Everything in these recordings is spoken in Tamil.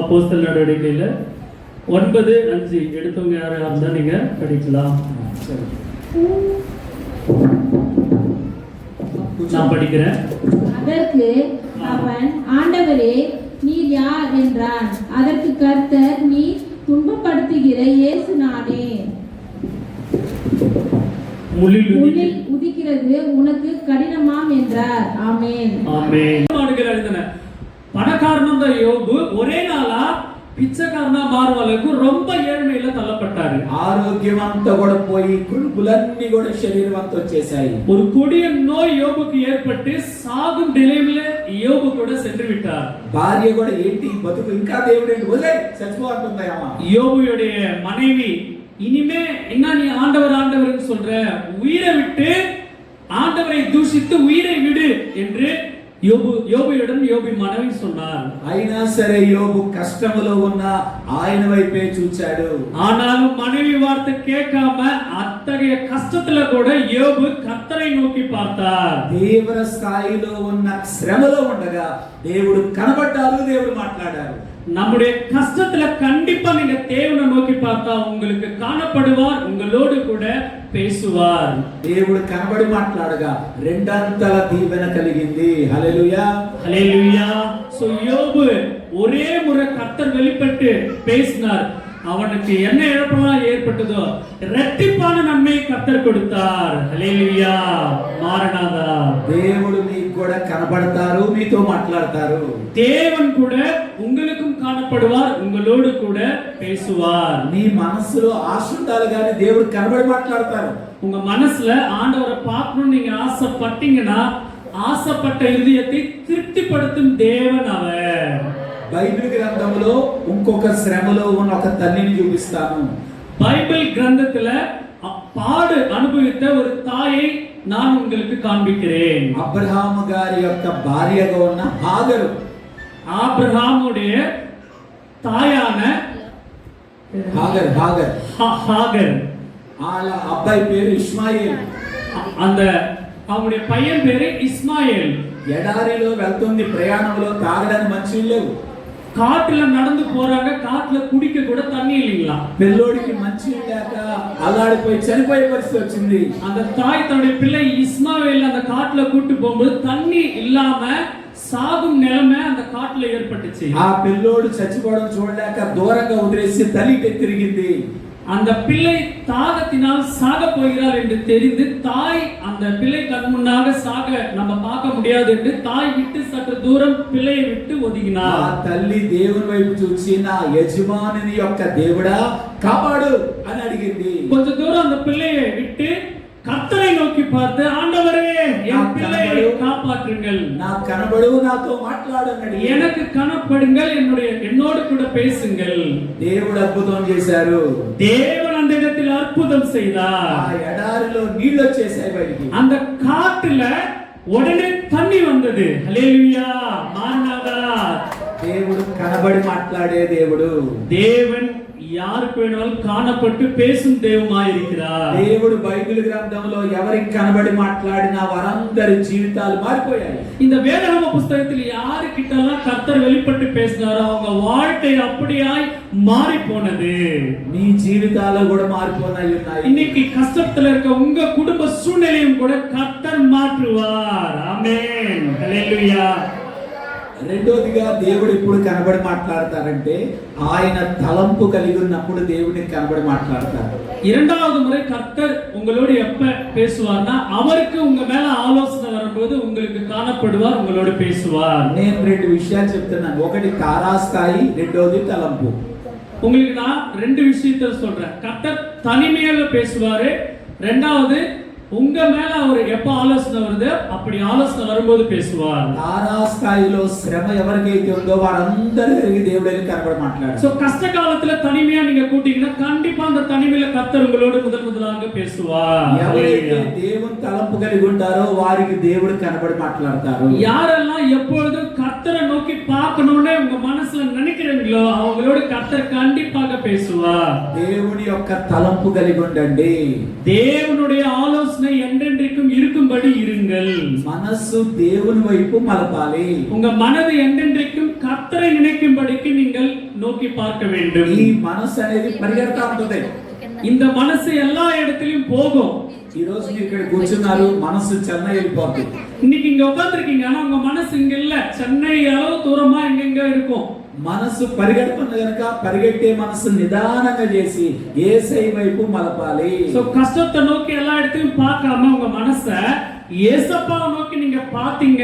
அப்போஸ்தலர் நடவடிக்கையில 9:5 எடுத்தவங்க யாரா இருந்தா நீங்க படிக்கலாம். நான் படிக்கிறேன். அதற்கு அவன், ஆண்டவரே நீர் யார் என்றான். அதற்கு கர்த்தர், நீ துன்பப்படுத்துகிற இயேசு நானே. முள்ளில் உதிக்கிறது உனக்கு கடினமாம் என்றார். ஆமென். ஆமென். பணக்காரன் தான் யோபு ஒரே நாளா పిచ్చకారణ మారువలకు ரொம்ப ఏழ்மையில తల్లపట్టారు. ఆరోగ్యం అంతా కూడా పోయి కురుపులన్నీ కూడా శరీరం అంతా వచ్చేసాయి. ஒரு கொடிய நோய் யோபுக்கு ஏற்பட்டு சாகும் நிலையில யோபு கூட சென்று விட்டார். భార్య కూడా ఏంటి బతుకు ఇంకా దేవుడేంటి వదిలే చచ్చిపోతుందా అమ్మ. யோபுடைய மனைவி இனிமே என்ன நீ ஆண்டவர் ஆண்டவர்னு சொல்ற, உயிரை விட்டு ஆண்டவரை தூஷித்து உயிரை விடு என்று యోబుయుடன் యోబు మనవి சொன்னார். అయినా సరే యోబు కష్టములో ఉన్న ఆయన వైపే చూచాడు. ஆனாலும் மனைவி வார்த்தை கேட்காம அத்தகைய கஷ்டத்துல கூட யோபு கர்த்தரை நோக்கி பார்த்தார். తీవ్ర స్థాయిలో ఉన్న శ్రమలో ఉండగా దేవుడు కనబడ్డారు, దేవుడు మాట్లాడారు. நம்முடைய கஷ்டத்துல கண்டிப்பா நீங்க தேவனை நோக்கி பார்த்தா உங்களுக்கு காணப்படுவார், உங்களோடு கூட பேசுவார். దేవుడు కనబడి మాట్లాడగా రెండంతల దీవెన కలిగింది. హల్లెలూయా హల్లెలూయా. సో யோபு ஒரே முறை கர்த்தர் வெளிப்பட்டு பேசினார். அவனுக்கு என்ன இழப்பெல்லாம் ஏற்பட்டதோ இரட்டிப்பான நன்மையை கர்த்தர் கொடுத்தார். ஹல்லேலூயா. மாரநாதா. దేవుడు మీకు కూడా కనబడతారు, మీతో మాట్లాడతారు. தேவன் கூட உங்களுக்கும் காணப்படுவார், உங்களோடு கூட பேசுவார். మీ మనసులో ఆశ ఉండాలి కానీ దేవుడు కనబడి మాట్లాడతారు. உங்க மனசுல ஆண்டவரை பார்க்கணும் நீங்க ஆசைப்பட்டீங்கன்னா ஆசைப்பட்ட இதயத்தை திருப்திப்படுத்தும் தேவன் அவர். బైబిల్ గ్రంథంలో ఇంకొక శ్రమలో ఉన్న ఒక తల్లిని చూపిస్తాను. பைபிள் கிரந்தத்துல பாடு அனுபவித்த ஒரு தாயை நான் உங்களுக்கு காண்பிக்கிறேன். అబ్రహాము గారి యొక్క భార్యగా ఉన్న హాగరు, ஆபிரகாமுடைய தாயான హాగర్ హాగర్ ஹாகர், వాళ్ళ అబ్బాయి పేరు ఇష్మాయేల్. அந்த அவங்களுடைய பையன் பேரு இஸ்மாயேல். ఎడారిలో వెళ్తుంది, ప్రయాణంలో తాగడానికి మంచినీళ్ళు లేవు. காட்டுல நடந்து போறாங்க, காட்டுல குடிக்க கூட தண்ணி இல்லைங்களா. పిల్లోడికి మంచినీళ్ళు లేక అల్లాడిపోయి చనిపోయే పరిస్థితి వచ్చింది. அந்த தாய் தன்னுடைய பிள்ளை இஸ்மாவேல் அந்த காட்டுல கூட்டி போகும்போது தண்ணி இல்லாம சாகும் நிலைமை அந்த காட்டுல ஏற்பட்டுச்சு. ఆ పిల్లోడు చచ్చిపోవడం చూడలేక దూరంగా వదిలేసి తల్లికి తిరిగింది. அந்த பிள்ளை தாகத்தினால் சாக போகிறார் என்று தெரிந்து தாய் அந்த பிள்ளை கண் முன்னாக சாக நம்ம பார்க்க முடியாது என்று தாய் விட்டு சற்று தூரம் பிள்ளையை விட்டு ஒதுங்கினார். ఆ తల్లి దేవుని వైపు చూసి నా యజమానిని యొక్క దేవుడా కాపాడు అని అడిగింది. கொஞ்ச தூரம் அந்த பிள்ளையை விட்டு கர்த்தரை நோக்கி பார்த்து, ஆண்டவரே என் பிள்ளையை காப்பாற்றுங்கள், నాకు కనబడు, నాతో మాట్లాడు అన్నాడు. எனக்கு கனப்படுங்கள், என்னோடு கூட பேசுங்கள். దేవుడు అద్భుతం చేశారు. தேவன் அந்த இடத்தில் அற்புதம் செய்தார். ఆ ఎడారిలో నీళ్లు వచ్చేసాయి బయటికి. அந்த காட்டுல உடனே தண்ணி வந்தது. ஹல்லேலூயா. மாரநாதா. దేవుడు కనబడి మాట్లాడే దేవుడు. தேவன் யாருக்கு வேணாலும் காணப்பட்டு பேசும் தெய்வமாய் இருக்கிறார். దేవుడు బైబిల్ గ్రంథంలో ఎవరికి కనబడి మాట్లాడినా వారందరి జీవితాలు మారిపోయాయి. இந்த வேதாகம புத்தகத்தில் யாருக்கிட்டெல்லாம் கர்த்தர் வெளிப்பட்டு பேசினாரோ அவங்க வாழ்க்கை அப்படியாய் மாறி போனது. మీ జీవితాలు కూడా మారిపోనాయి ఉన్నాయి. இன்னைக்கு கஷ்டத்துல இருக்க உங்க குடும்ப சூழ்நிலையும் கூட கர்த்தர் மாற்றுவார். ஆமென். ஹல்லேலூயா. రెండోదిగా దేవుడు ఇప్పుడు కనబడి మాట్లాడతారంటే ఆయన తలంపు కలిగి ఉన్నప్పుడు దేవుడిని కనబడి మాట్లాడతారు. இரண்டாவது முறை கர்த்தர் உங்களோடு எப்ப பேசுவார்னா அவருக்கு உங்க மேல ஆலோசனை வரும்போது உங்களுக்கு காணப்படுவார், உங்களோடு பேசுவார். నేను రెండు విషయాలు చెప్తున్నాను. ఒకటి తారాస్థాయి, రెండోది తలంపు. உங்களுக்கு நான் ரெண்டு விஷயத்தை சொல்றேன். கர்த்தர் தனிமையில பேசுவாரு, ரெண்டாவது உங்க மேல அவர் எப்ப ஆலோசனை வருது அப்படி ஆலோசனை வரும்போது பேசுவார். తారాస్థాయిలో శ్రమ ఎవరికైతే ఉందో వారందరికీ దేవుడు కనబడి మాట్లాడారు. சோ கஷ்ட காலத்துல தனிமையா நீங்க கூட்டிங்கன்னா கண்டிப்பா அந்த தனிமையில கர்த்தர் உங்களோடு முதலாக பேசுவார். ఎవరైతే దేవుని తలంపు కలిగి ఉంటారో వారికి దేవుడు కనబడి మాట్లాడతారు. யாரெல்லாம் எப்பொழுதும் கர்த்தரை நோக்கி பார்க்கணும்னு உங்க மனசுல நினைக்கிறீங்களோ அவங்களோட கர்த்தர் கண்டிப்பாக பேசுவார். దేవుని యొక్క తలంపు కలిగి ఉండండి. தேவனுடைய ஆலோசனை என்றென்றைக்கும் இருக்கும்படி இருங்கள். మనస్సు దేవుని వైపు మలపాలి. உங்க மனது என்றென்றைக்கும் கர்த்தரை நினைக்கும்படிக்கு நீங்கள் நோக்கி பார்க்க வேண்டும். ఈ మనసు అనేది పరిగెడతా ఉంటుంది. இந்த மனசு எல்லா இடத்திலும் போகும். ఈ రోజు మీరు ఇక్కడ కూర్చున్నారు, మనసు చెన్నై వెళ్ళిపోతుంది. இன்னைக்கு இங்க உட்கார்ந்திருக்கீங்க, ஆனா உங்க மனசு இங்க இல்ல. சென்னை அளவு தூரமா எங்கெங்க இருக்கும். మనసు పరిగెడుతుంది కనుక పరిగెట్టే మనసు నిదానంగా చేసి యేసై వైపు మలపాలి. சோ கஷ்டத்தை நோக்கி எல்லா இடத்தையும் பார்க்காம உங்க மனசை ஏசப்பாவை நோக்கி நீங்க பாத்தீங்க,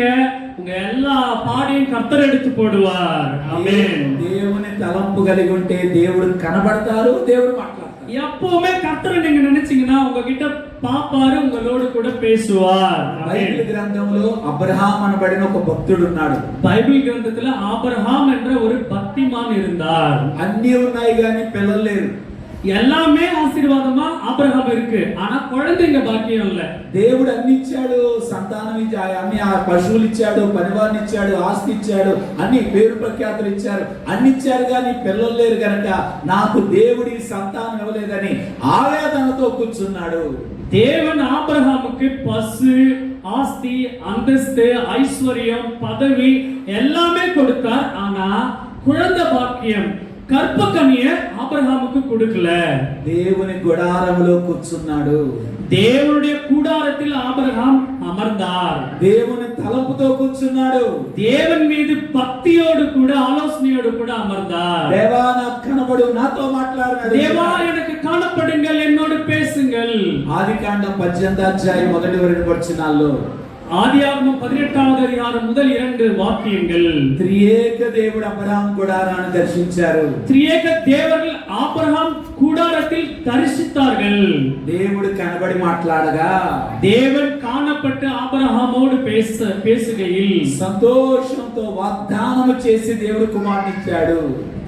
உங்க எல்லா பாடியும் கர்த்தர் எடுத்து போடுவார். ஆமென். దేవుని తలంపు కలిగి ఉంటే దేవుడు కనబడతారు, దేవుడు మాట్లాడతారు. எப்பவுமே கர்த்தரை நீங்க நினைச்சீங்கன்னா உங்ககிட்ட பாப்பாரு, உங்களோடு கூட பேசுவார். బైబిల్ గ్రంథంలో అబ్రహాం అనబడిన ఒక భక్తుడు ఉన్నాడు. பைபிள் கிரந்தத்துல ஆபிரகாம் என்ற ஒரு பக்திமான் இருந்தார். అన్నీ ఉన్నాయి కానీ పిల్లలు లేరు. எல்லாமே ఆశీర్వాదமா ఆబ్రహాం இருக்கு, ஆனா குழந்தைங்க பாக்கியம் இல்ல. దేవుడు అన్ని ఇచ్చాడు, సంతానం ఇచ్చాడు, అన్ని పశువులు ఇచ్చాడు, పనివారిని ఇచ్చాడు, ఆస్తి ఇచ్చాడు, అన్ని పేరు ప్రఖ్యాతులు ఇచ్చారు, అన్ని ఇచ్చారు కానీ పిల్లలు లేరు కనుక నాకు దేవుడి సంతానం ఇవ్వలేదని ఆవేదనతో కూర్చున్నాడు. தேவன் ஆபிரகாமுக்கு பசு, ஆஸ்தி, அந்தஸ்து, ஐஸ்வர்யம், பதவி எல்லாமே கொடுத்தார். ஆனா குழந்தை பாக்கியம், கற்பக்கனிய ஆபிரகாமுக்கு கொடுக்கல. దేవుని గుడారములో కూర్చున్నాడు. தேவனுடைய கூடாரத்தில் ஆபிரகாம் அமர்ந்தார். దేవుని తలంపుతో కూర్చున్నాడు. தேவன் மீது பக்தியோடு கூட ஆலோசனையோடு கூட அமர்ந்தார். దేవా నాకు కనబడు, నాతో మాట్లాడు. தேவா எனக்கு காணப்படுங்கள், என்னோடு பேசுங்கள். ఆదికాండం 18వ అధ్యాయం 1-2 వచనాల్లో ஆதியாகமம் 18வது அதிகாரம் முதல் 2 வாக்கியங்கள். త్రియేక దేవుడు అబ్రహాం గుడారాన్ని దర్శించారు. திரியேக தேவர்கள் ஆபிரகாம் கூடாரத்தில் தரிசித்தார்கள். దేవుడు కనబడి మాట్లాడగా தேவன் காணப்பட்டு ஆபிரகாமோடு பேசுகையில் సంతోషంతో వాగ్దానం చేసి దేవుడు కుమారునిచ్చాడు.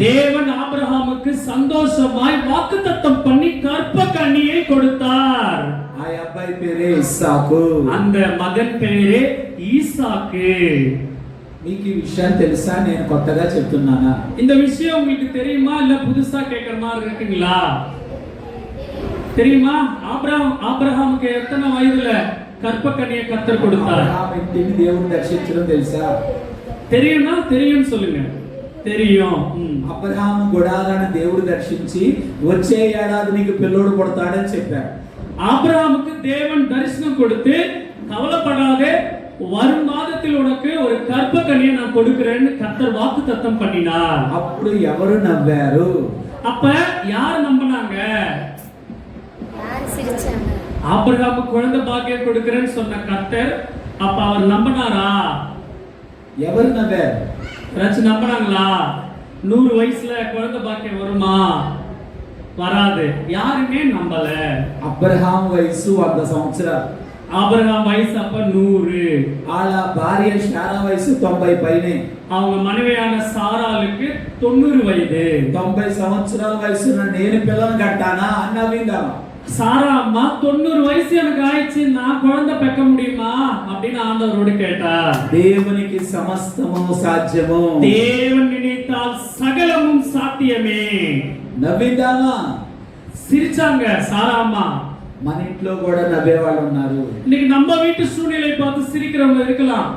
தேவன் ஆபிரகாமுக்கு சந்தோஷமாய் வாக்குத்தத்தம் பண்ணி கற்பக்கன்னியை கொடுத்தார். ఆ అబ్బాయి పేరే ఇస్సాకు. அந்த மகன் பேரே ஈசாக்கு. మీకు ఈ విషయం తెలుసా? నేను కొత్తగా చెప్తున్నానా? இந்த விஷயம் உங்களுக்கு தெரியுமா இல்ல புதுசா கேக்குற மாதிரி இருக்குங்களா? தெரியுமா? ஆபிரகாமுக்கு எத்தனை வயதுல கற்பக்கன்னியை கர்த்தர் கொடுத்தார்? అబ్రహాం ఇంటిని దేవుడు దర్శించడం తెలుసా? தெரியுமா? தெரியும் சொல்லுங்க. தெரியும். అబ్రహాము గుడారాన్ని దేవుడు దర్శించి వచ్చే ఏడాది నీకు పిల్లోడు పుడతాడని చెప్పాడు. ஆபிரகாமுக்கு தேவன் தரிசனம் கொடுத்து கவலைப்படாதே, வரும் மாதத்தில் உனக்கு ஒரு கற்பக்கன்னியை நான் கொடுக்கிறேன்னு கர்த்தர் வாக்குத்தத்தம் பண்ணினார். అప్పుడు ఎవరు నవ్వారు? அப்ப யார் நம்பினாங்க? ஆபிரகாமுக்கு குழந்தை பாக்கியம் கொடுக்கிறேன்னு சொன்ன கர்த்தர் அப்ப அவர் நம்பினாரா? ఎవరు నవ్వారు? யாராச்சும் நம்பினாங்களா? 100 வயசுல குழந்தை பாக்கியம் வருமா? வராது. யாருமே நம்பல. అబ్రహాం వయసు 100 సంవత్సరాలు. ஆபிரகாம் வயசு அப்ப 100. వాళ్ళ భార్య శారా వయసు 90 పైనే. அவங்க மனைவியான சாராளுக்கு 90 வயது. 90 సంవత్సరాల వయసున్న నేను పిల్లని కట్టానా అని నవ్విందామా? சாரா அம்மா 90 வயசு எனக்கு ஆயிடுச்சு, நான் குழந்தை பெக்க முடியுமா அப்படின்னு ஆண்டவரோடு கேட்டார். దేవునికి సమస్తము సాధ్యము. தேவன் நினைத்தால் சகலமும் சாத்தியமே. నవ్విందామా? சிரிச்சாங்க சாரா அம்மா. మన ఇంట్లో కూడా నవ్వే వాళ్ళు ఉన్నారు. இன்னைக்கு நம்ம வீட்டு சூழ்நிலை பார்த்து சிரிக்கிறவங்க இருக்கலாம்.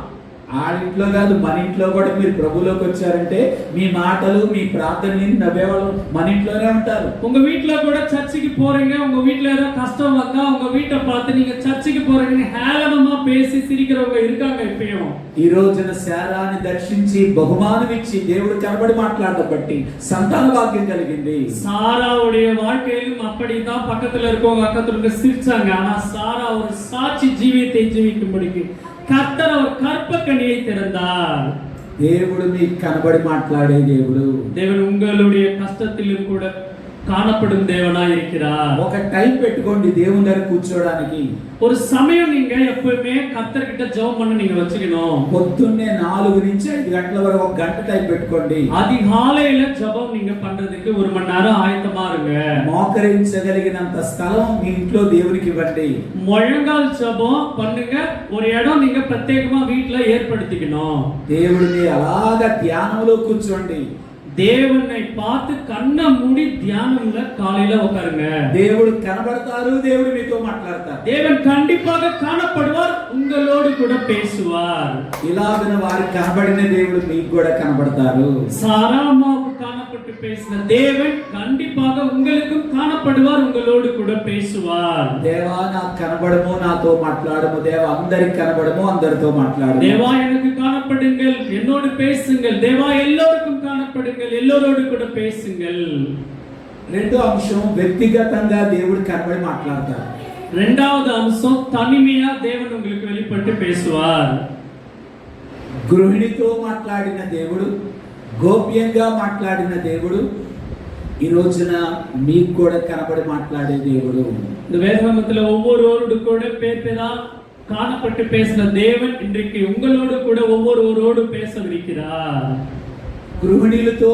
ఆడింట్లో కాదు, మన ఇంట్లో కూడా మీరు ప్రభులోకి వచ్చారంటే మీ మాటలు మీ ప్రార్థనని నవ్వేవాళ్ళు మన ఇంట్లోనే ఉంటారు. உங்க வீட்ல கூட சர்ச்சுக்கு போறீங்க, உங்க வீட்ல ஏதாவது கஷ்டம் வந்தா உங்க வீட்டை பார்த்து நீங்க சர்ச்சுக்கு போறீங்கன்னு ஹேளனமா பேசி சிரிக்கிறவங்க இருக்காங்க இப்பயும். ఈ రోజున శారాని దర్శించి బహుమానం ఇచ్చి దేవుడు కనబడి మాట్లాడడం బట్టి సంతాన భాగ్యం కలిగింది. சாராவுடைய வாழ்க்கையிலும் அப்படிதான் பக்கத்துல இருக்கவங்க பக்கத்துல சிரிச்சாங்க. ஆனா சாரா ஒரு சாட்சி ஜீவியத்தை ஜீவிக்கும்படிக்கு கர்த்தர் அவர் கற்பக்கன்னியை திறந்தார். దేవుడు మీకు కనబడి మాట్లాడే దేవుడు. தேவன் உங்களுடைய கஷ்டத்திலும் கூட காணப்படும் தேவனாய் இருக்கிறார். ఒక టైం పెట్టుకోండి దేవుని దగ్గర కూర్చోడానికి. ஒரு சமயம் நீங்க எப்பவுமே கர்த்தர் கிட்ட ஜெபம் பண்ண நீங்க வச்சுக்கணும். పొద్దున్నే 4 నుంచి 5 గంటల వరకు ఒక గంట టైం పెట్టుకోండి. அதிகாலையில ஜெபம் நீங்க பண்றதுக்கு 1 மணி நேரம் ஆயத்தமா இருங்க. మోకరించగలిగినంత స్థలం మీ ఇంట్లో దేవునికి ఇవ్వండి. முழங்கால் ஜெபம் பண்ணுங்க. ஒரு இடம் நீங்க பிரத்யேகமா வீட்ல ஏற்படுத்திக்கணும். దేవుడిని అలాగా ధ్యానంలో కూర్చోండి. தேவனை பார்த்து கண்ணை மூடி தியானம்ல காலையில உட்காருங்க. దేవుడు కనబడతారు, దేవుడు మీతో మాట్లాడతారు. தேவன் கண்டிப்பாக காணப்படுவார், உங்களோடு கூட பேசுவார். ఇలాగన వారికి కనబడిన దేవుడు మీకు కూడా కనబడతారు. சாரா அம்மாவுக்கு காணப்பட்டு பேசின தேவன் கண்டிப்பாக உங்களுக்கும் காணப்படுவார், உங்களோடு கூட பேசுவார். దేవా నాకు కనబడము, నాతో మాట్లాడము. దేవా అందరికి కనబడము, అందరితో మాట్లాడము. தேவா எனக்கு காணப்படுங்கள், என்னோடு பேசுங்கள். தேவா எல்லோருக்கும் காணப்படுங்கள், எல்லோரோடு கூட பேசுங்கள். రెండో అంశం, వ్యక్తిగతంగా దేవుడు కనబడి మాట్లాడతారు. இரண்டாவது அம்சம், தனிமையா தேவன் உங்களுக்கு வெளிப்பட்டு பேசுவார். గృహిణితో మాట్లాడిన దేవుడు, గోప్యంగా మాట్లాడిన దేవుడు ఈ రోజున మీకు కూడా కనబడి మాట్లాడే దేవుడు. இந்த வேதாகமத்துல ஒவ்வொருவரோடு கூட பேர் பேரா காணப்பட்டு பேசின தேவன் இன்றைக்கு உங்களோடு கூட ஒவ்வொருவரோடு பேசவிருக்கிறார். గృహిణులతో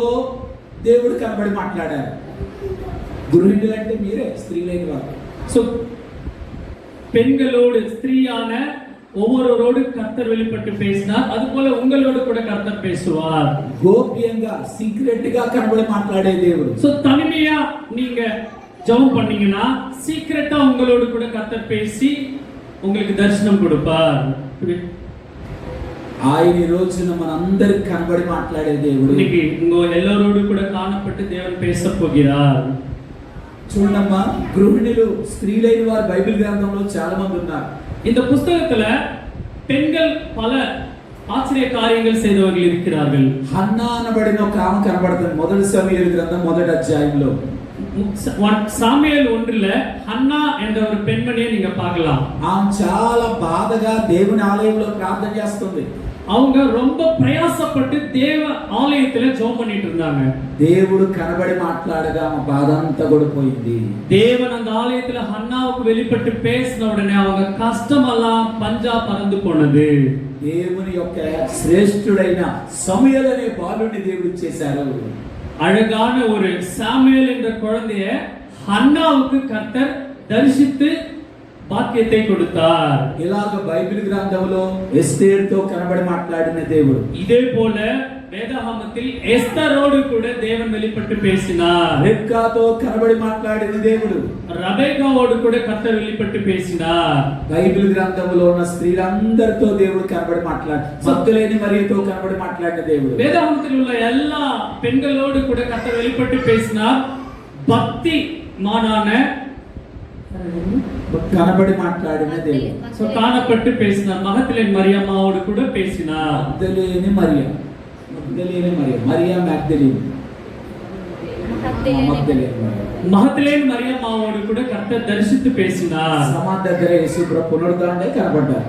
దేవుడు కనబడి మాట్లాడారు. గృహిణులు అంటే మీరే, స్త్రీలైన వారు. சோ பெண்களோடு, ஸ்திரீயான ஒவ்வொருவரோடு கர்த்தர் வெளிப்பட்டு பேசினார். அதுபோல உங்களோடு கூட கர்த்தர் பேசுவார். గోప్యంగా, సీక్రెట్ గా కనబడి మాట్లాడే దేవుడు. சோ தனிமையா நீங்க ஜெபம் பண்ணீங்கன்னா சீக்ரெட்டா உங்களோடு கூட கர்த்தர் பேசி உங்களுக்கு தரிசனம் கொடுப்பார். ఆయన ఈ రోజున మనందరికి కనబడి మాట్లాడే దేవుడు. இன்னைக்கு உங்க எல்லாரோடு கூட காணப்பட்டு தேவன் பேச போகிறார். చూడమ్మా, గృహిణులు, స్త్రీలైన వారు బైబిల్ గ్రంథంలో చాలా మంది ఉన్నారు. இந்த புஸ்தகத்துல பெண்கள் பல ஆச்சரிய காரியங்கள் செய்தவர்கள் இருக்கிறார்கள். హన్నా అనబడిన ఒక ఆమె కనబడుతుంది మొదటి సమూయేలు గ్రంథం మొదటి అధ్యాయంలో. சாமுவேல் 1ல ஹன்னா என்ற ஒரு பெண்மணியை நீங்க பார்க்கலாம். ఆమె చాలా బాధగా దేవుని ఆలయంలో ప్రార్థన చేస్తుంది. அவங்க ரொம்ப பிரயாசப்பட்டு தேவ ஆலயத்துல ஜெபம் பண்ணிட்டு இருந்தாங்க. దేవుడు కనబడి మాట్లాడగా ఆమె బాధ అంతా కూడా పోయింది. தேவன் அந்த ஆலயத்துல ஹன்னாவுக்கு வெளிப்பட்டு பேசின உடனே அவங்க கஷ்டமெல்லாம் பஞ்சா பறந்து போனது. దేవుని యొక్క శ్రేష్ఠుడైన సమూయేలు అనే బాలుని దేవుడు చేశారు. அழகான ஒரு சாமுவேல் என்ற குழந்தைய ஹன்னாவுக்கு கர்த்தர் தரிசித்து பாக்கியத்தை கொடுத்தார். ఇలాగ బైబిల్ గ్రంథంలో ఎస్తేరుతో కనబడి మాట్లాడిన దేవుడు. இதே போல வேதாகமத்தில் எஸ்தரோடு கூட தேவன் வெளிப்பட்டு பேசினார். రెబ్కాతో కనబడి మాట్లాడిన దేవుడు. ரெபெக்காவோடு கூட கர்த்தர் வெளிப்பட்டு பேசினார். బైబిల్ గ్రంథంలో ఉన్న స్త్రీలందరితో దేవుడు కనబడి మాట్లాడు. మగ్దలేని మరియతో కనబడి మాట్లాడిన దేవుడు. வேதாகமத்தில் உள்ள எல்லா பெண்களோடு கூட கர்த்தர் வெளிப்பட்டு பேசினார். பக்தி மானான కనబడి మాట్లాడిన దేవుడు. சோ காணப்பட்டு பேசினார். மகதலேன் மரியம்மாவோடு கூட பேசினார். మగ్దలేని మరియ, మరియా మగ్దలేని, மகதலேன் மரியம்மாவோடு கூட கர்த்தர் தரிசித்து பேசினார். సమాధి దగ్గర యేసు ప్రభు పునరుద్ధారణే కనబడ్డారు.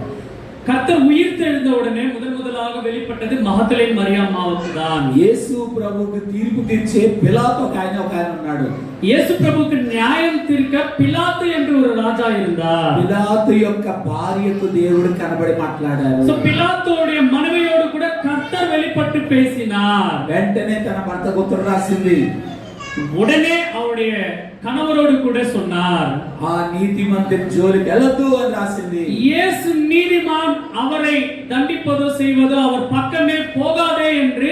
கர்த்தர் உயிர்த்தெழுந்த உடனே முதலாக வெளிப்பட்டது மகதலேன் மரியம்மாவுக்கு தான். యేసు ప్రభువుకి తీర్పు తీర్చే పిలాతు ఒక ఆయన ఉన్నాడు. இயேசு பிரபுவுக்கு நியாயம் தீர்க்க பிலாத்து என்று ஒரு ராஜா இருந்தார். పిలాతు యొక్క భార్యకు దేవుడు కనబడి మాట్లాడారు. சோ பிலாத்துடைய மனைவியோடு கூட கர்த்தர் வெளிப்பட்டு பேசினார். వెంటనే తన భర్తకు ఉత్తరం రాసింది. உடனே அவருடைய கணவரோடு கூட சொன்னார், ఆ నీతిమంతుని జోలికి వెళ్ళొద్దు అని రాసింది. இயேசு நீதிமான், அவரை தண்டிப்பதோ செய்வதோ அவர் பக்கமே போகாதே என்று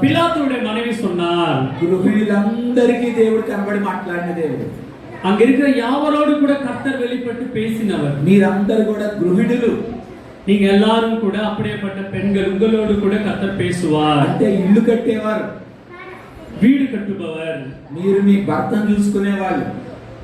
பிலாத்துடைய மனைவி சொன்னார். గృహిణులందరికీ దేవుడు కనబడి మాట్లాడిన దేవుడు. அங்க இருக்கிற யாவரோடு கூட கர்த்தர் வெளிப்பட்டு பேசினவர். మీరందరూ కూడా గృహిణులు. நீங்க எல்லாரும் கூட அப்படியேப்பட்ட பெண்கள், உங்களோடு கூட கர்த்தர் பேசுவார். అంటే ఇల్లు కట్టేవారు, வீடு கட்டுபவர். మీరు మీ భర్తను చూసుకునేవాళ్ళు,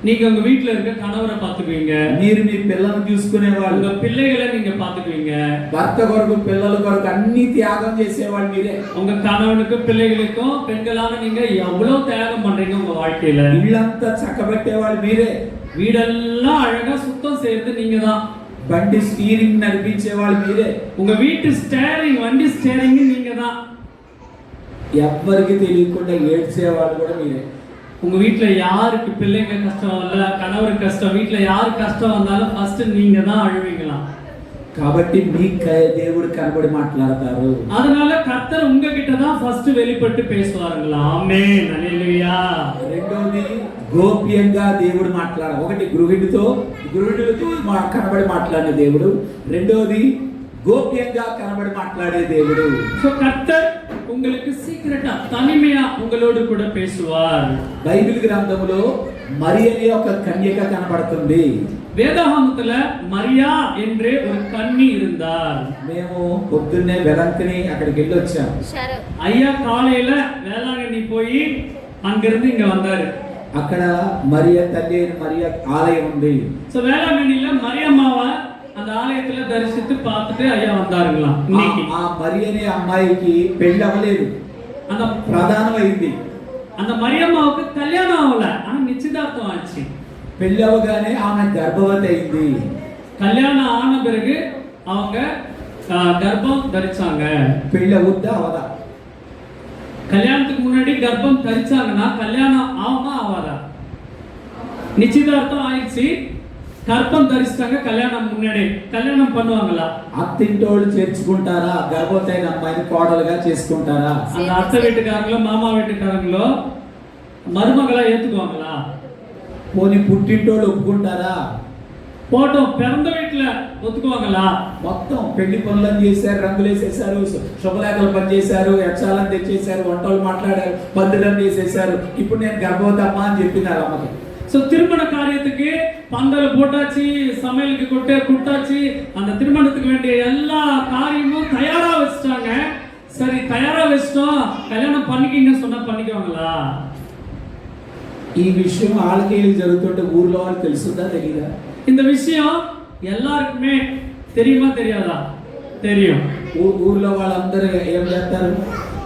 நீங்க உங்க வீட்ல இருக்க கணவரை பாத்துக்குவீங்க, మీరు మీ పిల్లలను చూసుకునేవాళ్ళు, உங்க பிள்ளைகளை நீங்க பாத்துக்குவீங்க. భర్త కొరకు పిల్లల కొరకు అన్ని త్యాగం చేసేవాళ్ళు మీరే. உங்க கணவனுக்கும் பிள்ளைகளுக்கும் பெண்களான நீங்க எவ்வளவு தியாகம் பண்றீங்க உங்க வாழ்க்கையில. ఇల్లంతా చక్కబెట్టేవాళ్ళు మీరే. வீடெல்லாம் அழகா சுத்தம் செய்யறது நீங்க தான். బండి స్టీరింగ్ నడిపించేవాళ్ళు మీరే. உங்க வீட்டு ஸ்டேரிங், வண்டி ஸ்டேரிங் நீங்க தான். ఎవ్వరికి తెలియకుండా ఏడ్చేవాళ్ళు కూడా మీరే. உங்க வீட்ல யாருக்கு பிள்ளைங்க கஷ்டம் இல்ல, கணவருக்கு கஷ்டம், வீட்ல யாரு கஷ்டம் வந்தாலும் ஃபர்ஸ்ட் நீங்க தான் அழுவீங்களாம். కాబట్టి మీ దేవుడు కనబడి మాట్లాడతారు. அதனால கர்த்தர் உங்ககிட்ட தான் ஃபர்ஸ்ட் வெளிப்பட்டு பேசுவாருங்களா. ஆமென், హల్లెలూయా. రెండోది, గోప్యంగా దేవుడు మాట్లాడ. ఒకటి గృహిణితో కనబడి మాట్లాడిన దేవుడు. రెండోది గోప్యంగా కనబడి మాట్లాడే దేవుడు. సో கர்த்தர் உங்களுக்கு சீக்ரெட்டா, தனிமையா உங்களோடு கூட பேசுவார். బైబిల్ గ్రంథములో మరి అనే ఒక కన్యక కనబడుతుంది. வேதாகமத்துல மரியா என்று ஒரு கன்னி இருந்தார். మేము పొద్దున్నే వెలంకని అక్కడికి వెళ్ళి వచ్చాం. ஐயா காலையில வேளாங்கண்ணி போய் அங்கிருந்து இங்க வந்தாரு. అక్కడ మరియ తల్లి అయిన మరియ ఆలయం ఉంది. சோ வேளாங்கண்ணில மரியம்மாவை அந்த ஆலயத்துல தரிசித்து பார்த்துட்டு ஐயா வந்தாருங்களாம். இன்னைக்கு ఆ మరి అనే అమ్మాయికి పెళ్లి అవ్వలేదు, அந்த ప్రధానమైంది. அந்த மரியம்மாவுக்கு கல்யாணம் ஆகல, ஆனா நிச்சயதார்த்தம் ஆச்சு. పెళ్లి అవగానే ఆమె గర్భవతి అయింది. கல்யாணம் ஆன பிறகு அவங்க கர்ப்பம் தரிச்சாங்க. పెళ్లి అవుద్దా అవదా? கல்யாணத்துக்கு முன்னாடி கர்ப்பம் தரிச்சாங்கன்னா கல்யாணம் ஆகுமா ஆகாதா? நிச்சயதார்த்தம் ஆயிடுச்சு, கர்ப்பம் தரிச்சிட்டாங்க. கல்யாணம் முன்னாடி கல்யாணம் பண்ணுவாங்களா? అత్తింటోళ్ళు చేర్చుకుంటారా? గర్భవతి అయిన అమ్మాయిని కోడలుగా చేసుకుంటారా? அந்த அத்தை வீட்டுக்காரங்களோ மாமா வீட்டுக்காரங்களோ மருமகளா ஏத்துக்குவாங்களா? పోనీ పుట్టింటోళ్ళు ఒప్పుకుంటారా? போட்டோம் பிறந்த வீட்டுல ஒத்துக்குவாங்களா? మొత్తం పెళ్లి పనులను చేశారు, రంగులు వేసేసారు, శుభలేఖలు పనిచేశారు, యక్షాలను తెచ్చేసారు, వంటలు మాట్లాడారు, పందిరం వేసేసారు. ఇప్పుడు నేను గర్భవతి అమ్మ అని చెప్పినారు అమ్మకి. சோ திருமண காரியத்துக்கு பந்தல் போட்டாச்சு, சமையலுக்கு கொடுத்தாச்சு, அந்த திருமணத்துக்கு வேண்டிய எல்லா காரியமும் தயாரா வச்சுட்டாங்க. சரி தயாரா வச்சிட்டோம், கல்யாணம் பண்ணிக்கிங்க சொன்னா பண்ணிக்குவாங்களா? ఈ విషయం వాళ్ళకి జరుగుతుంటే ఊర్లో వాళ్ళు తెలుస్తుందా తెలీదా? இந்த விஷயம் எல்லாருக்குமே தெரியுமா தெரியாதா? தெரியும். ఊర్లో వాళ్ళందరూ ఏం చేస్తారు?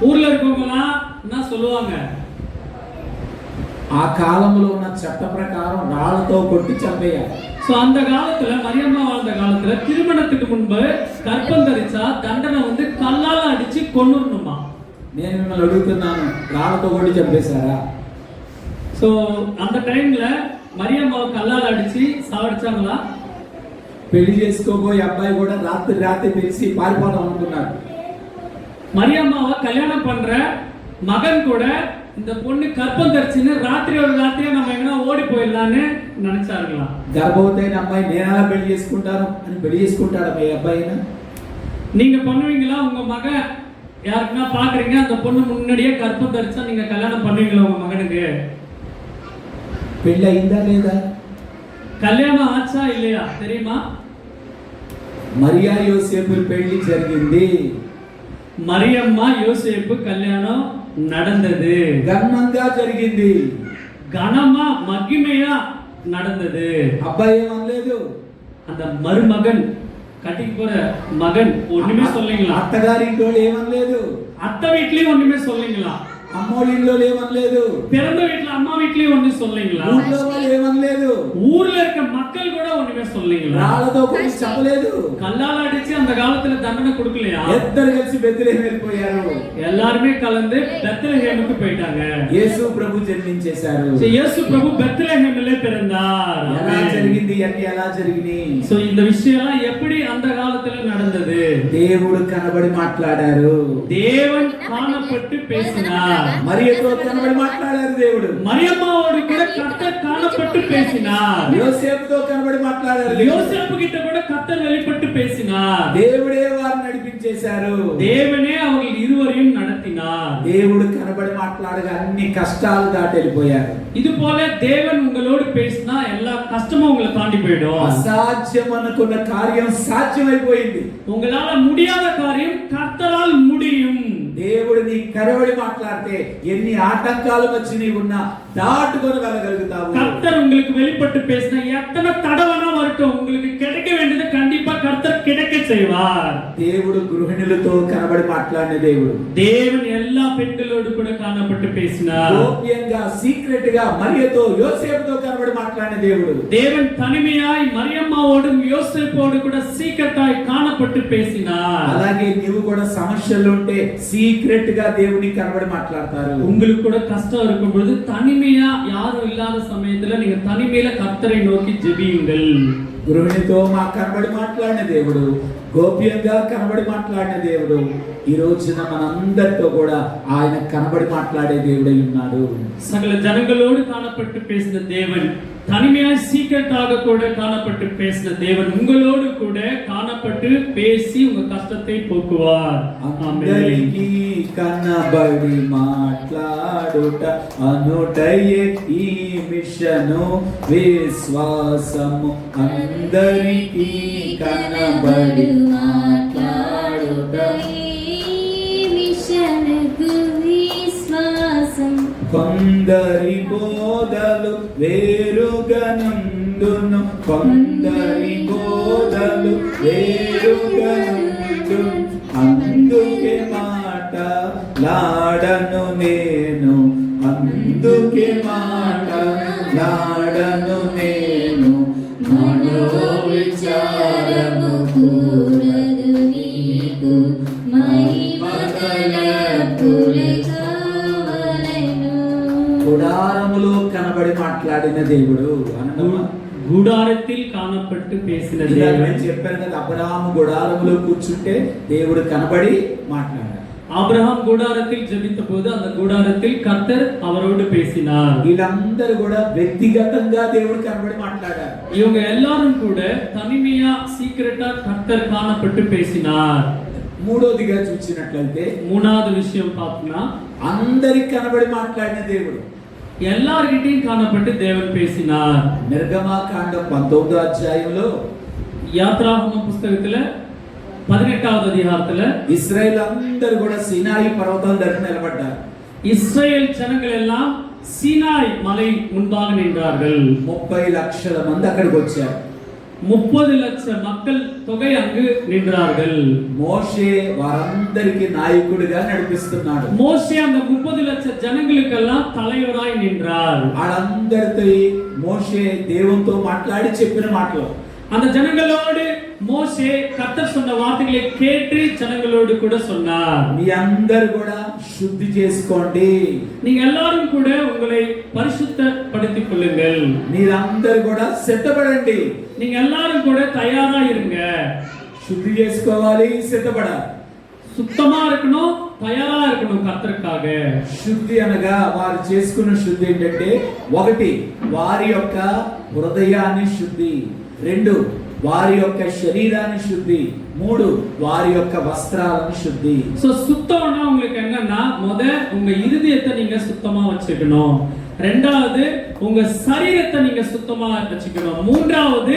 ஊர்ல இருக்கவங்களா என்ன சொல்லுவாங்க? ఆ కాలంలో ఉన్న చట్ట ప్రకారం రాళ్లతో కొట్టి చంపేయాలి. சோ அந்த காலத்துல மரியம்மா வாழ்ந்த காலத்துல திருமணத்துக்கு முன்பு கர்ப்பம் தரிச்சா தண்டனை வந்து கல்லால அடிச்சு கொன்னுறணுமா? నేను మిమ్మల్ని అడుగుతున్నాను, రాళ్లతో కొట్టి చంపేశారా? சோ அந்த டைம்ல மரியம்மாவை கல்லால அடிச்சு சாவடிச்சாங்களா? పెళ్లి చేసుకోబోయే అబ్బాయి కూడా రాత్రి తెలిసి పారిపోదాం అనుకున్నాడు. மரியம்மாவை கல்யாணம் பண்ற மகன் கூட இந்த பொண்ணு கர்ப்பம் தரிச்சுன்னு ராத்திரியோட ராத்திரியா நம்ம எங்கன்னா ஓடி போயிடலான்னு நினைச்சாருங்களா? గర్భవతి అయిన అమ్మాయి నేను ఎలా పెళ్లి చేసుకుంటాను అని పెళ్లి చేసుకుంటాడు మీ అబ్బాయి. நீங்க பண்ணுவீங்களா? உங்க மகன் யாருக்குன்னா பாக்குறீங்க, அந்த பொண்ணு முன்னாடியே கர்ப்பம் தரிச்சா நீங்க கல்யாணம் பண்ணுவீங்களா உங்க மகனுக்கு? పెళ్లి అయిందా లేదా? கல்யாணம் ஆச்சா இல்லையா தெரியுமா? మరియా యోసేపు పెళ్లి జరిగింది. மரியம்மா யோசேப்பு கல்யாணம் நடந்தது. ఘనంగా జరిగింది, கனமா மகிமையா நடந்தது. అబ్బాయి ఏమనలేదు. அந்த மருமகன் கட்டிக்கு போற மகன் ஒண்ணுமே சொல்லீங்களா? అత్తగారింట్లో ఏమనలేదు. அத்தை வீட்லயும் ஒண்ணுமே சொல்லீங்களா? అమ్మోళ్ళింట్లో ఏమనలేదు. பிறந்த வீட்டுல அம்மா வீட்லயும் ஒண்ணும் சொல்லீங்களா? ఊళ్ళో వాళ్ళు ఏమనలేదు. ஊர்ல இருக்க மக்கள் கூட ஒண்ணுமே சொல்லீங்களா? రాళ్ళతో కొట్టి చంపలేదు. கல்லால அடிச்சு அந்த காலத்துல தண்டனை கொடுக்கலையா? ఇద్దరు కలిసి బెత్లెహేం వెళ్ళిపోయారు. எல்லாருமே கலந்து பெத்லஹேமுக்கு போயிட்டாங்க. యేసు ప్రభు జన్మించేశారు. சோ இயேசு பிரபு பெத்லஹேமிலே பிறந்தார். ఎలా జరిగింది అన్ని ఎలా జరిగినాయి? சோ இந்த விஷயம் எல்லாம் எப்படி அந்த காலத்துல நடந்தது? దేవుడు కనబడి మాట్లాడారు. தேவன் காணப்பட்டு பேசினார். మరియతో కనబడి మాట్లాడారు దేవుడు. மரியம்மாவோடு கூட கர்த்தர் காணப்பட்டு பேசினார். యోసేపుతో కనబడి మాట్లాడారు. யோசேப்பு கிட்ட கூட கர்த்தர் வெளிப்பட்டு பேசினார். దేవుడే వారిని నడిపించేశారు. தேவனே அவர்கள் இருவரையும் நடத்தினார். దేవుడు కనబడి మాట్లాడగా అన్ని కష్టాలు దాటి వెళ్ళిపోయారు. இது போல தேவன் உங்களோடு பேசினா எல்லா கஷ்டமும் உங்களை தாண்டி போயிடும். అసాధ్యం అనుకున్న కార్యం సాధ్యమైపోయింది. உங்களால முடியாத காரியம் கர்த்தரால் முடியும். దేవుడు నీ కనబడి మాట్లాడితే ఎన్ని ఆటంకాలు వచ్చి నీ ఉన్నా దాటుకొని వెళ్ళగలుగుతావు. கர்த்தர் உங்களுக்கு வெளிப்பட்டு பேசினா எத்தனை தடவனா வரட்டும், உங்களுக்கு கிடைக்க வேண்டியது கண்டிப்பா கர்த்தர் கிடைக்க செய்வார். దేవుడు గృహిణులతో కనబడి మాట్లాడిన దేవుడు. தேவன் எல்லா பெண்களோடு கூட காணப்பட்டு பேசினார். గోప్యంగా సీక్రెట్ గా మరియతో యోసేపుతో కనబడి మాట్లాడిన దేవుడు. தேவன் தனிமையாய் மரியம்மாவோடும் யோசேப்போடு கூட சீக்கிரட்டாய் காணப்பட்டு பேசினார். అలాగే నీవు కూడా సమస్యలు ఉంటే సీక్రెట్ గా దేవుని కనబడి మాట్లాడతారు. உங்களுக்கு கூட கஷ்டம் இருக்கும் பொழுது தனிமையா யாரும் இல்லாத சமயத்துல நீங்க தனிமையில கர்த்தரை நோக்கி ஜெபியுங்கள். గృహిణితో మా కనబడి మాట్లాడిన దేవుడు, గోప్యంగా కనబడి మాట్లాడిన దేవుడు ఈ రోజున మనందరితో కూడా ఆయన కనబడి మాట్లాడే దేవుడై ఉన్నాడు. சகல ஜனங்களோடு காணப்பட்டு பேசின தேவன் தனிமையாய் சீக்கிரட்டாக கூட காணப்பட்டு பேசின தேவன் உங்களோடு கூட காணப்பட்டு பேசி உங்க கஷ்டத்தை போக்குவார். అందరికీ కనబడి మాట్లాడుట అనుటయే ఈ మిషను విశ్వాసము అందరికీ కనబడి మాట్లాడుట కొందరి బోధలు వేరుగనుండును కొందరి బోధలు వేరుగనుండును అందుకే మాట లాడను నేను అందుకే మాట లాడను నేను మనోవిచారము కూరదు నీకు మహిమగల గుడారములో కనబడి మాట్లాడిన దేవుడు అన్నమా గుడారத்தில் కానపట్టు పేసిన నేను దేవుడు. చెప్పాను కదా, అబ్రహాము గుడారములో కూర్చుంటే దేవుడు కనబడి మాట్లాడాడు. ஆபிரகாம் கூடாரத்தில் ஜெபித்த போது அந்த கூடாரத்தில் கர்த்தர் அவரோடு பேசினார். వీళ్ళందరూ కూడా వ్యక్తిగతంగా దేవుడు కనబడి మాట్లాడారు. இவங்க எல்லாரும் கூட தனிமையா சீக்கிரட்டா கர்த்தர் காணப்பட்டு பேசினார். మూడోదిగా చూసినట్లయితే மூணாவது விஷயம் பார்த்தோம்னா అందరికి కనబడి మాట్లాడిన దేవుడు எல்லார்கிட்டயும் காணப்பட்டு தேவன் பேசினார். నిర్గమాకాండం 19వ అధ్యాయంలో யாத்ராகம புஸ்தகத்துல 18வது அதிகாரத்துல ఇశ్రాయేల్ అందరూ కూడా సీనాయి పర్వతం దగ్గర నిలబడ్డారు. இஸ்ரவேல் ஜனங்கள் எல்லாம் சீனாய் மலை முன்பாக நின்றார்கள். 30 లక్షల మంది అక్కడికి వచ్చారు. 30 லட்சம் மக்கள் தொகை அங்கு நின்றார்கள். మోషే వారందరికి నాయకుడిగా నడిపిస్తున్నాడు. மோசே அந்த 30 லட்சம் ஜனங்களுக்கெல்லாம் தலைவராய் நின்றார். వాళ్ళందరితో మోషే దేవునితో మాట్లాడి చెప్పిన మాటలు, அந்த ஜனங்களோடு மோசே கர்த்தர் சொன்ன வார்த்தைகளை கேட்டு ஜனங்களோடு கூட சொன்னார். మీ అందరూ కూడా శుద్ధి చేసుకోండి, நீங்க எல்லாரும் கூட உங்களை பரிசுத்தப்படுத்திக் கொள்ளுங்கள், మీరందరూ కూడా సిద్ధపడండి. நீங்க எல்லாரும் கூட தயாரா இருங்க. శుద్ధి చేసుకోవాలి, సిద్ధపడాలి. சுத்தமா இருக்கணும், தயாரா இருக்கணும் கர்த்தருக்காக. శుద్ధి అనగా వారు చేసుకున్న శుద్ధి ఏంటంటే, ఒకటి వారి యొక్క హృదయాన్ని శుద్ధి, రెండు వారి యొక్క శరీరాన్ని శుద్ధి, మూడు వారి యొక్క వస్త్రాలను శుద్ధి. சோ சுத்தம்னா உங்களுக்கு என்னன்னா உங்க இருதயத்தை நீங்க சுத்தமா வச்சுக்கணும், ரெண்டாவது உங்க சரீரத்தை நீங்க சுத்தமா வச்சுக்கணும், மூன்றாவது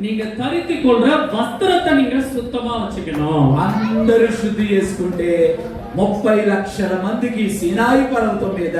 நீங்க தரித்துக் கொள்ற வஸ்திரத்தை நீங்க சுத்தமா வச்சுக்கணும். అందరూ శుద్ధి చేసుకుంటే 30 లక్షల మందికి సీనాయి పర్వతం మీద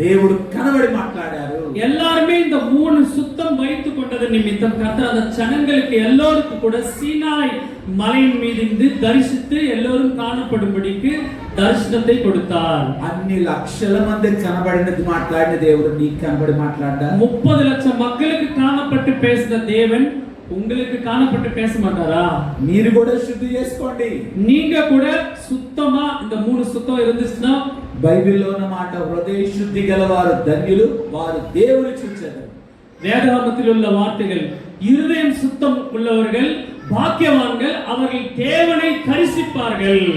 దేవుడు కనబడి మాట్లాడారు. எல்லாருமே இந்த மூணு சுத்தம் வைத்துக் கொண்டது நிமித்தம் கர்த்தர் அந்த ஜனங்களுக்கு எல்லோருக்கும் கூட சீனாய் மலையின் மீது இருந்து தரிசித்து எல்லோரும் காணப்படும்படிக்கு దర్శనத்தை கொடுத்தார். అన్ని లక్షల మంది కనబడినది మాట్లాడిన దేవుడు నీకు కనబడి మాట్లాడా? 30 లక్షల மக்களுக்கு காணப்பட்டு பேசின தேவன் உங்களுக்கு காணப்பட்டு பேச மாட்டாரா? మీరు కూడా శుద్ధి చేసుకోండి. நீங்க கூட சுத்தமா இந்த மூணு சுத்தம் இருந்துச்சுன்னா బైబిల్లో ఉన్న మాట, హృదయ శుద్ధి గలవారు ధన్యులు, వారు దేవుని చూచెదరు. வேதாகமத்தில் உள்ள வார்த்தைகள், இருதயம் சுத்தம் உள்ளவர்கள் பாக்கியவான்கள், அவர்கள் தேவனை தரிசிப்பார்கள்.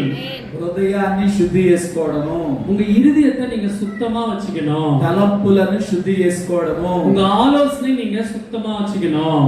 హృదయాన్ని శుద్ధి చేసుకోవడము, உங்க இருதயத்தை நீங்க சுத்தமா வச்சுக்கணும், తలంపులను శుద్ధి చేసుకోవడము, உங்க ஆலோசனை நீங்க சுத்தமா வச்சுக்கணும்,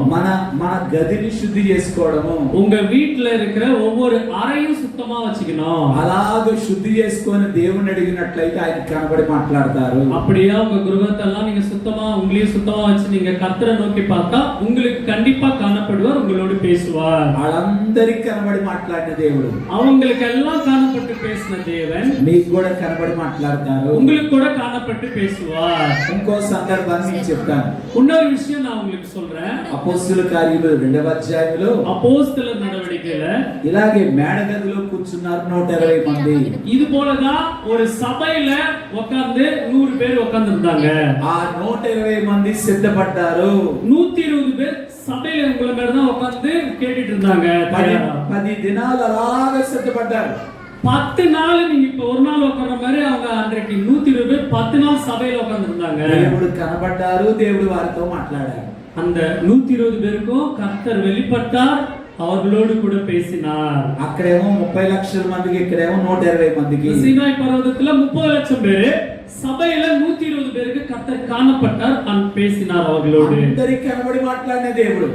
మన గదిని శుద్ధి చేసుకోవడము, உங்க வீட்டுல இருக்கிற ஒவ்வொரு அறையும் சுத்தமா வச்சுக்கணும். అలాగ శుద్ధి చేసుకొని దేవుని అడిగినట్లయితే ఆయన కనబడి మాట్లాడతారు. அப்படியே உங்க குருவத்தெல்லாம் நீங்க சுத்தமா உங்களையும் சுத்தமா வச்சு நீங்க கர்த்தரை நோக்கி பார்த்தா உங்களுக்கு கண்டிப்பா காணப்படுவார், உங்களோடு பேசுவார். వాళ్ళందరికి కనబడి మాట్లాడిన దేవుడు அவங்களுக்கு எல்லாம் காணப்பட்டு பேசின தேவன் మీకు కూడా కనబడి మాట్లాడతారు. உங்களுக்கு கூட காணப்பட்டு பேசுவார். ఇంకో సందర్భాన్ని మీకు చెప్తాను. இன்னொரு விஷயம் நான் உங்களுக்கு சொல்றேன். అపోస్తలుల కార్యములు 2వ అధ్యాయంలో அப்போஸ்தலர் நடவடிக்கையில ఇలాగే మేడగదిలో కూర్చున్నారు 120 మంది. இது போலதான் ஒரு சபையில உட்கார்ந்து 100 பேர் உட்கார்ந்து இருந்தாங்க. ఆ 120 మంది సిద్ధపడ్డారు. 120 பேர் சபையில உங்கள மேல தான் உட்கார்ந்து கேட்டுட்டு இருந்தாங்க. 10 దినాలు అలాగా సిద్ధపడ్డారు. 10 நாள் நீங்க இப்ப ஒரு நாள் உட்கார்ற மாதிரி அவங்க அன்றைக்கு 120 பேர் 10 நாள் சபையில உட்கார்ந்து இருந்தாங்க. దేవుడు కనబడ్డారు, దేవుడు వారితో మాట్లాడారు. அந்த 120 பேருக்கும் கர்த்தர் வெளிப்பட்டார், அவர்களோடு கூட பேசினார். అక్కడేమో 30 లక్షల మందికి, ఇక్కడేమో 120 మందికి. சீனாய் பர்வதத்துல 30 லட்சம் பேரு, சபையில 120 பேருக்கு கர்த்தர் காணப்பட்டார் பேசினார் அவர்களோடு. అందరికి కనబడి మాట్లాడిన దేవుడు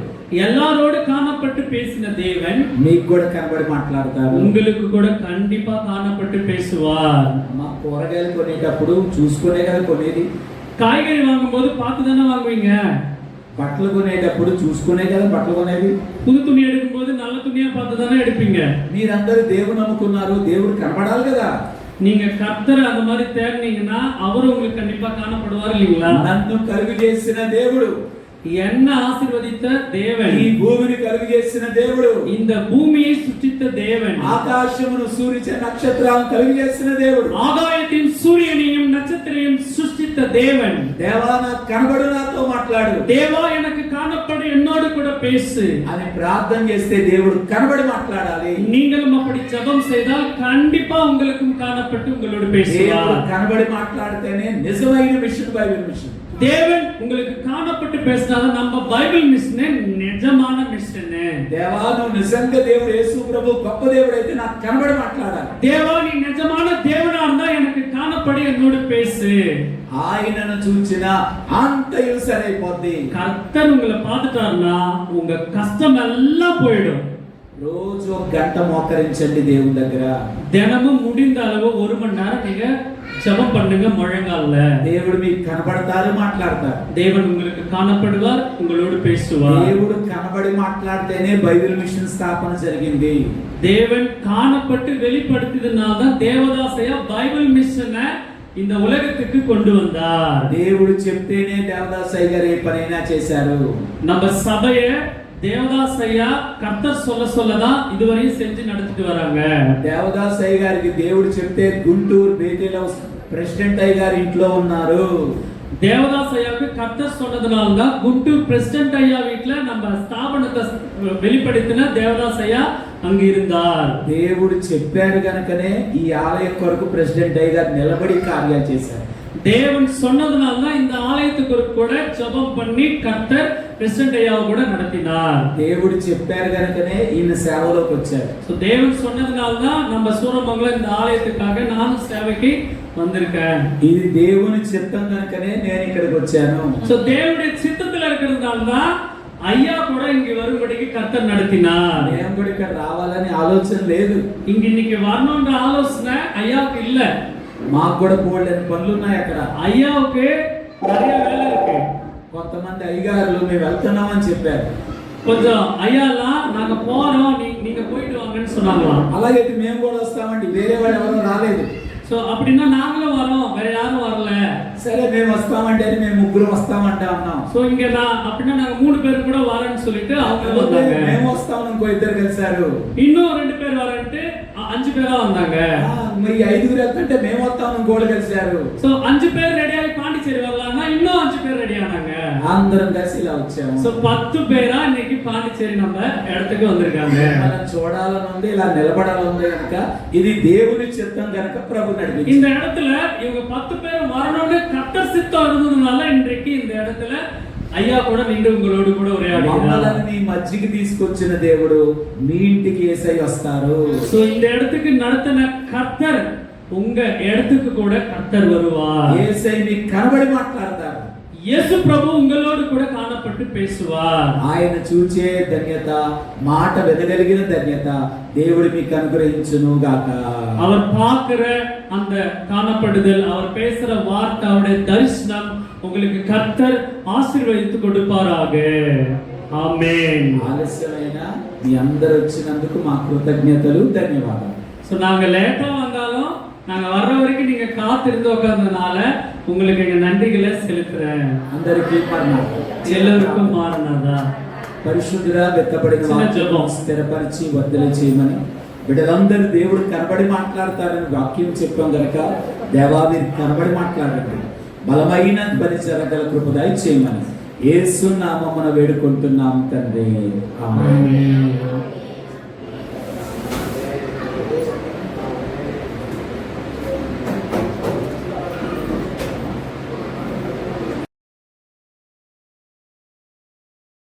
எல்லாரோடு காணப்பட்டு பேசின தேவன் మీకు కూడా కనబడి మాట్లాడతారు. உங்களுக்கு கூட கண்டிப்பா காணப்பட்டு பேசுவார். మా కూరగాయలు కొనేటప్పుడు చూసుకునే కదా కొనేది. காய்கறி வாங்கும்போது பார்த்து தானே வாங்குவீங்க. బట్టలు కొనేటప్పుడు చూసుకునే కదా బట్టలు కొనేది. புது துணி எடுக்கும்போது நல்ல துணியா பார்த்து தானே எடுப்பீங்க. మీరందరూ దేవుడు నమ్ముకున్నారు, దేవుడు కనబడాలి కదా. நீங்க கர்த்தர் அந்த மாதிரி தேடினீங்கன்னா அவர் உங்களுக்கு கண்டிப்பா காணப்படுவார் இல்லீங்களா? నన్ను కలుగు చేసిన దేవుడు, என்ன ஆசீர்வதித்த தேவன், ఈ భూమిని కలుగు చేసిన దేవుడు, இந்த பூமியை சுற்றித்த தேவன், ఆకాశమును సూర్య నక్షత్రాలను కలుగు చేసిన దేవుడు, ஆகாயத்தின் சூரியனையும் நட்சத்திரையும் சிருஷ்டித்த தேவன். దేవా నాకు కనబడు, నాతో మాట్లాడు, தேவா எனக்கு காணப்படு, என்னோடு கூட பேசு అని ప్రార్థన చేస్తే దేవుడు కనబడి మాట్లాడాలి. நீங்களும் அப்படி ஜெபம் செய்தால் கண்டிப்பா உங்களுக்கும் காணப்பட்டு உங்களோடு దేవుడు பேசுவார். కనబడి మాట్లాడితేనే నిజమైన మిషన్, బైబిల్ మిషన్. தேவன் உங்களுக்கு காணப்பட்டு பேசினாதான் நம்ம பைபிள் மிஷன் நிஜமான மிஷன். దేవా నువ్వు నిజంగా దేవుడు, యేసు ప్రభు గొప్ప దేవుడు అయితే నాకు కనబడి మాట్లాడాలి. தேவா நீ நிஜமான தேவனா இருந்தா எனக்கு காணப்படு, என்னோடு பேசு. ఆయనను చూచిన అంతయు సరైపోద్ది. கர்த்தர் உங்களை பார்த்துட்டாருன்னா உங்க கஷ்டம் எல்லாம் போயிடும். రోజు ఒక గంట మోకరించండి దేవుని దగ్గర. தினமும் முடிந்த அளவு 1 மணி நேரம் நீங்க ஜெபம் பண்ணுங்க முழங்கால்ல. దేవుడు మీకు కనబడతారు, మాట్లాడతారు. தேவன் உங்களுக்கு காணப்படுவார், உங்களோடு பேசுவார். దేవుడు కనబడి మాట్లాడితేనే బైబిల్ మిషన్ స్థాపన జరిగింది. தேவன் காணப்பட்டு வெளிப்படுத்தியதனால தான் தேவதாசையா பைபிள் மிஷனை இந்த உலகத்துக்கு கொண்டு வந்தார். దేవుడు చెప్తేనే దేవదాసయ్య గారు ఏ పనైనా చేశారు. நம்ம சபையை தேவதாசையா கர்த்தர் சொல்லதான் இதுவரையும் செஞ்சு நடத்திட்டு வராங்க. దేవదాసయ్య గారికి దేవుడు చెప్తే గుంటూరు బేతేలో ప్రెసిడెంట్ అయ్య గారు ఇంట్లో ఉన్నారు. தேவதாஸ் ஐயாவுக்கு கர்த்தர் சொன்னதுனால தான் குண்டூர் பிரசிடென்ட் ஐயா வீட்ல நம்ம ஸ்தாபனத்தை வெளிப்படுத்தின தேவதாஸ் ஐயா அங்க இருந்தார். దేవుడు చెప్పాడు గనుకనే ఈ ఆలయం కొరకు ప్రెసిడెంట్ అయ్య గారు నిలబడి కార్యాలు చేశారు. தேவன் சொன்னதுனால தான் இந்த ஆலயத்துக்கு கூட ஜெபம் பண்ணி கர்த்தர் பிரசிடென்ட் ஐயாவை கூட நடத்தினார். దేవుడు చెప్పారు గనుకనే ఈయన సేవలోకి వచ్చారు. சோ தேவன் சொன்னதுனால தான் நம்ம சூரமங்கலம் இந்த ஆலயத்துக்காக நானும் சேவைக்கு வந்திருக்கேன். ఇది దేవుని చిత్తం గనుకనే నేను ఇక్కడికి వచ్చాను. சோ தேவனுடைய சித்தத்துல இருக்கிறதுனால தான் ஐயா கூட இங்க வரும்படிக்கு கர்த்தர் நடத்தினார். నేను కూడా ఇక్కడ రావాలని ఆలోచన లేదు. இங்க இன்னைக்கு வரணும்ன்ற ஆலோசனை ஐயாவுக்கு இல்ல. మాకు కూడా బోల్డెన్ పనులు ఉన్నాయి అక్కడ. ஐயாவுக்கு நிறைய வேலை இருக்கு. కొంతమంది అయ్యగారులు మేము వెళ్తున్నాం అని చెప్పారు. கொஞ்சம் ஐயாலாம் நாங்க போறோம், நீங்க போயிட்டு வாங்கன்னு சொன்னாங்களாம். అలాగైతే మేము కూడా వస్తామండి, వేరే వాళ్ళు ఎవరో రాలేదు. சோ அப்படின்னா நாங்களும் வரோம், வேற யாரும் வரல. సరే మేము వస్తామండి అని మేము ముగ్గురు వస్తామంటే అన్నాం. சோ இங்க அப்படின்னா நாங்க 3 பேர் கூட வரேன்னு சொல்லிட்டு அவங்க வந்தாங்க. మేము వస్తాం, ఇంకో ఇద్దరు కలిసారు. இன்னும் 2 பேர் வரேன்ட்டு 5 பேரா வந்தாங்க. మరి 5 వెళ్తుంటే మేము వస్తాం, ఇంకోటి కలిసారు. சோ 5 பேர் ரெடி ஆகி பாண்டிச்சேரி வரலாம்னா இன்னும் 5 பேர் ரெடி ஆனாங்க. అందరం కలిసి ఇలా వచ్చాము. சோ 10 பேரா இன்னைக்கு பாண்டிச்சேரி நம்ம இடத்துக்கு வந்திருக்காங்க. మనం చూడాలని ఉంది, ఇలా నిలబడాలని ఉంది కనుక ఇది దేవుని చిత్తం కనుక ప్రభు నడిపించారు. இந்த இடத்துல இவங்க 10 பேர் வரணும்னு கர்த்தர் சித்தம் இருந்ததுனால இன்றைக்கு இந்த இடத்துல ஐயா கூட நின்று உங்களோடு கூட உரையாடுகிறார். మమ్మల్ని మీ మధ్యకి తీసుకొచ్చిన దేవుడు మీ ఇంటికి యేసయ్య వస్తారు. சோ இந்த இடத்துக்கு நடத்தின கர்த்தர் உங்க இடத்துக்கு கூட கர்த்தர் வருவார். యేసయ్య మీకు కనబడి మాట్లాడతారు. இயேசு பிரபு உங்களோடு கூட காணப்பட்டு பேசுவார். ఆయన చూచే ధన్యత, మాట వినగలిగిన ధన్యత దేవుడు మీకు అనుగ్రహించును గాక. அவர் பார்க்கிற அந்த காணப்படுதல், அவர் பேசுற வார்த்தை, அவருடைய தரிசனம் உங்களுக்கு கர்த்தர் ஆசீர்வதித்து கொடுப்பாராக. ஆமென். ఆలస్యమైన మీ అందరూ వచ్చినందుకు మా కృతజ్ఞతలు, ధన్యవాదాలు. சோ நாங்க லேட்டா வந்தாலும் நாங்க வர்ற வரைக்கும் நீங்க காத்திருந்து உட்கார்ந்தனால உங்களுக்கு எங்க நன்றிகளை செலுத்துறேன். అందరికీ మరణాలు. எல்லாருக்கும் மாறினதா పరిశుద్ధుడా వెత్తబడిన చిన్న వాక్యం జపం. స్థిరపరిచి వర్ధల చేయమని బిడ్డలందరూ దేవుడు కనబడి మాట్లాడతారని వాక్యం చెప్పాం గనక దేవా మీరు కనబడి మాట్లాడండి, బలమైన పరిచరగల కృప దయచేయమని యేసు నామమున వేడుకుంటున్నాం తండ్రి. ఆమేన్.